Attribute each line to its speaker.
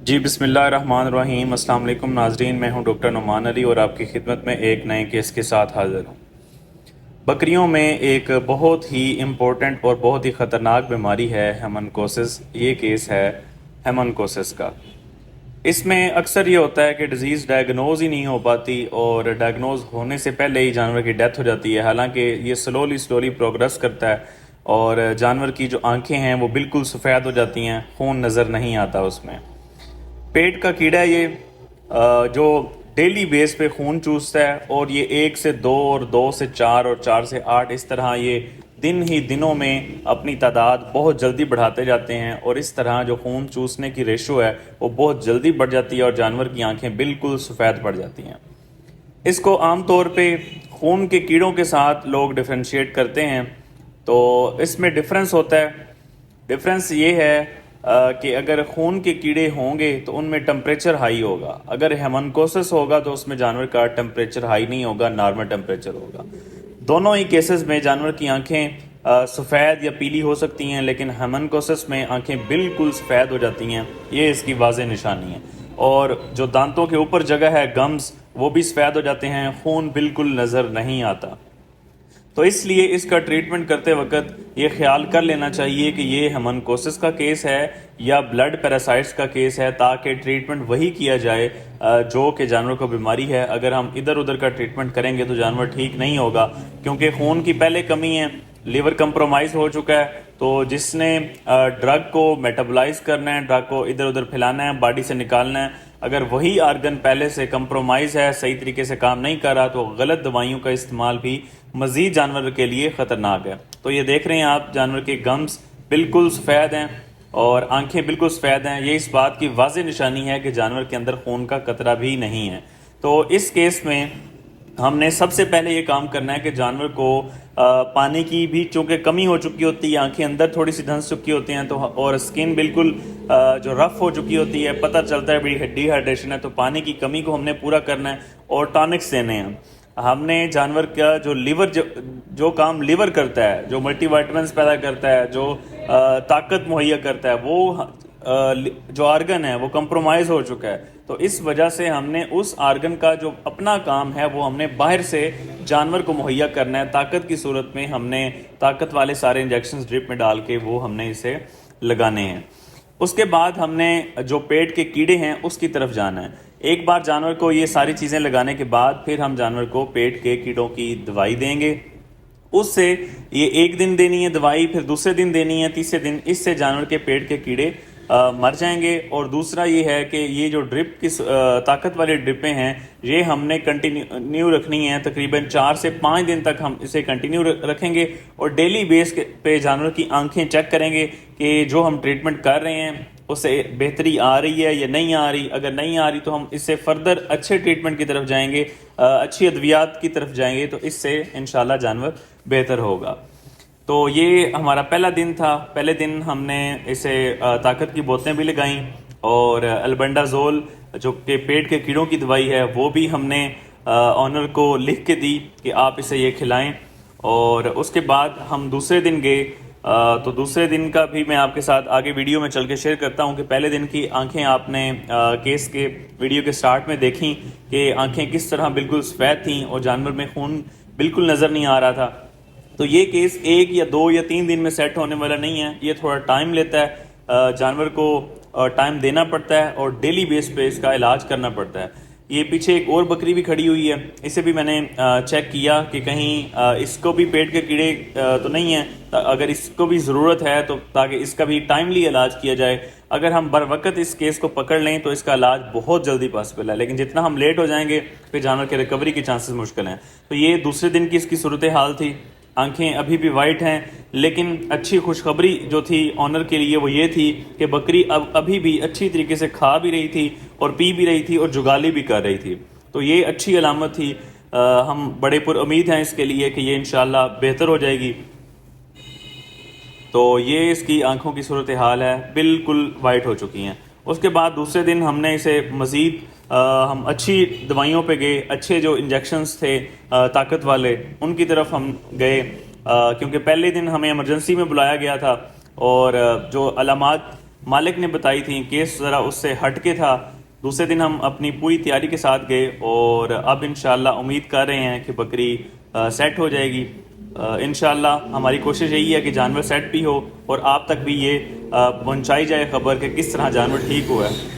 Speaker 1: جی بسم اللہ الرحمن الرحیم۔ السلام علیکم ناظرین، میں ہوں ڈاکٹر نعمان علی اور آپ کی خدمت میں ایک نئے کیس کے ساتھ حاضر ہوں۔ بکریوں میں ایک بہت ہی امپورٹنٹ اور بہت ہی خطرناک بیماری ہے ہیمنکوسس۔ یہ کیس ہے ہیمنکوسس کا۔ اس میں اکثر یہ ہوتا ہے کہ ڈیزیز ڈائیگنوز ہی نہیں ہو پاتی اور ڈائیگنوز ہونے سے پہلے ہی جانور کی ڈیتھ ہو جاتی ہے، حالانکہ یہ سلولی پروگرس کرتا ہے اور جانور کی جو آنکھیں ہیں وہ بالکل سفید ہو جاتی ہیں، خون نظر نہیں آتا اس میں۔ پیٹ کا کیڑا ہے یہ، جو ڈیلی بیس پہ خون چوستا ہے اور یہ 1 سے 2 اور 2 سے 4 اور 4 سے 8 اس طرح یہ دنوں میں اپنی تعداد بہت جلدی بڑھاتے جاتے ہیں، اور اس طرح جو خون چوسنے کی ریشو ہے وہ بہت جلدی بڑھ جاتی ہے اور جانور کی آنکھیں بالکل سفید پڑ جاتی ہیں۔ اس کو عام طور پہ خون کے کیڑوں کے ساتھ لوگ ڈفرینشیٹ کرتے ہیں، تو اس میں ڈفرنس ہوتا ہے۔ ڈفرنس یہ ہے کہ اگر خون کے کیڑے ہوں گے تو ان میں ٹمپریچر ہائی ہوگا، اگر ہیمنکوسس ہوگا تو اس میں جانور کا ٹمپریچر ہائی نہیں ہوگا، نارمل ٹمپریچر ہوگا۔ دونوں ہی کیسز میں جانور کی آنکھیں سفید یا پیلی ہو سکتی ہیں، لیکن ہیمنکوسس میں آنکھیں بالکل سفید ہو جاتی ہیں، یہ اس کی واضح نشانی ہے۔ اور جو دانتوں کے اوپر جگہ ہے گمز، وہ بھی سفید ہو جاتے ہیں، خون بالکل نظر نہیں آتا۔ تو اس لیے اس کا ٹریٹمنٹ کرتے وقت یہ خیال کر لینا چاہیے کہ یہ ہیمنکوسس کا کیس ہے یا بلڈ پیراسائٹس کا کیس ہے، تاکہ ٹریٹمنٹ وہی کیا جائے جو کہ جانور کو بیماری ہے۔ اگر ہم ادھر ادھر کا ٹریٹمنٹ کریں گے تو جانور ٹھیک نہیں ہوگا، کیونکہ خون کی پہلے کمی ہے، لیور کمپرومائز ہو چکا ہے، تو جس نے ڈرگ کو میٹابلائز کرنا ہے، ڈرگ کو ادھر ادھر پھیلانا ہے، باڈی سے نکالنا ہے، اگر وہی آرگن پہلے سے کمپرومائز ہے، صحیح طریقے سے کام نہیں کر رہا، تو غلط دوائیوں کا استعمال بھی مزید جانور کے لیے خطرناک ہے۔ تو یہ دیکھ رہے ہیں آپ، جانور کے گمز بالکل سفید ہیں اور آنکھیں بالکل سفید ہیں، یہ اس بات کی واضح نشانی ہے کہ جانور کے اندر خون کا قطرہ بھی نہیں ہے۔ تو اس کیس میں ہم نے سب سے پہلے یہ کام کرنا ہے کہ جانور کو پانی کی بھی چونکہ کمی ہو چکی ہوتی ہے، آنکھیں اندر تھوڑی سی دھنس چکی ہوتی ہیں، تو اور اسکن بالکل جو رف ہو چکی ہوتی ہے، پتہ چلتا ہے بڑی ڈی ہائیڈریشن ہے، تو پانی کی کمی کو ہم نے پورا کرنا ہے اور ٹانکس دینے ہیں۔ ہم نے جانور کا جو لیور جو کام لیور کرتا ہے، جو ملٹی وائٹامنس پیدا کرتا ہے، جو طاقت مہیا کرتا ہے، وہ جو آرگن ہے وہ کمپرومائز ہو چکا ہے، تو اس وجہ سے ہم نے اس آرگن کا جو اپنا کام ہے وہ ہم نے باہر سے جانور کو مہیا کرنا ہے۔ طاقت کی صورت میں ہم نے طاقت والے سارے انجیکشنز ڈرپ میں ڈال کے وہ ہم نے اسے لگانے ہیں۔ اس کے بعد ہم نے جو پیٹ کے کیڑے ہیں اس کی طرف جانا ہے۔ ایک بار جانور کو یہ ساری چیزیں لگانے کے بعد پھر ہم جانور کو پیٹ کے کیڑوں کی دوائی دیں گے۔ اس سے یہ 1 دن دینی ہے دوائی، پھر دوسرے دن دینی ہے، تیسرے دن، اس سے جانور کے پیٹ کے کیڑے مر جائیں گے۔ اور دوسرا یہ ہے کہ یہ جو ڈرپ کی طاقت والی ڈرپیں ہیں، یہ ہم نے کنٹینیو رکھنی ہیں، تقریباً 4 سے 5 دن تک ہم اسے کنٹینیو رکھیں گے، اور ڈیلی بیس پہ جانور کی آنکھیں چیک کریں گے کہ جو ہم ٹریٹمنٹ کر رہے ہیں اس سے بہتری آ رہی ہے یا نہیں آ رہی۔ اگر نہیں آ رہی تو ہم اس سے فردر اچھے ٹریٹمنٹ کی طرف جائیں گے، اچھی ادویات کی طرف جائیں گے، تو اس سے انشاءاللہ جانور بہتر ہوگا۔ تو یہ ہمارا پہلا دن تھا۔ پہلے دن ہم نے اسے طاقت کی بوتلیں بھی لگائیں، اور البنڈازول جو کہ پیٹ کے کیڑوں کی دوائی ہے وہ بھی ہم نے آنر کو لکھ کے دی کہ آپ اسے یہ کھلائیں۔ اور اس کے بعد ہم دوسرے دن گئے، تو دوسرے دن کا بھی میں آپ کے ساتھ آگے ویڈیو میں چل کے شیئر کرتا ہوں کہ پہلے دن کی آنکھیں آپ نے کیس کے ویڈیو کے سٹارٹ میں دیکھیں کہ آنکھیں کس طرح بالکل سفید تھیں اور جانور میں خون بالکل نظر نہیں آ رہا تھا۔ تو یہ کیس 1 یا 2 یا 3 دن میں سیٹ ہونے والا نہیں ہے، یہ تھوڑا ٹائم لیتا ہے، جانور کو ٹائم دینا پڑتا ہے اور ڈیلی بیس پہ اس کا علاج کرنا پڑتا ہے۔ یہ پیچھے ایک اور بکری بھی کھڑی ہوئی ہے، اسے بھی میں نے چیک کیا کہ کہیں اس کو بھی پیٹ کے کیڑے تو نہیں ہیں، اگر اس کو بھی ضرورت ہے تو تاکہ اس کا بھی ٹائملی علاج کیا جائے۔ اگر ہم بر وقت اس کیس کو پکڑ لیں تو اس کا علاج بہت جلدی پاسبل ہے، لیکن جتنا ہم لیٹ ہو جائیں گے پھر جانور کے ریکوری کے چانسز مشکل ہیں۔ تو یہ دوسرے دن کی اس کی صورتحال تھی۔ آنکھیں ابھی بھی وائٹ ہیں، لیکن اچھی خوشخبری جو تھی آنر کے لیے وہ یہ تھی کہ بکری ابھی بھی اچھی طریقے سے کھا بھی رہی تھی اور پی بھی رہی تھی اور جگالی بھی کر رہی تھی، تو یہ اچھی علامت تھی۔ ہم بڑے پر امید ہیں اس کے لیے کہ یہ انشاءاللہ بہتر ہو جائے گی۔ تو یہ اس کی آنکھوں کی صورتحال ہے، بالکل وائٹ ہو چکی ہیں۔ اس کے بعد دوسرے دن ہم نے اسے مزید ہم اچھی دوائیوں پہ گئے، اچھے جو انجیکشنز تھے طاقت والے ان کی طرف ہم گئے، کیونکہ پہلے دن ہمیں ایمرجنسی میں بلایا گیا تھا، اور جو علامات مالک نے بتائی تھیں، کیس ذرا اس سے ہٹ کے تھا۔ دوسرے دن ہم اپنی پوری تیاری کے ساتھ گئے اور اب انشاءاللہ امید کر رہے ہیں کہ بکری سیٹ ہو جائے گی۔ انشاءاللہ ہماری کوشش یہی ہے کہ جانور سیٹ بھی ہو اور آپ تک بھی یہ پہنچائی جائے خبر کہ کس طرح جانور ٹھیک ہوا ہے۔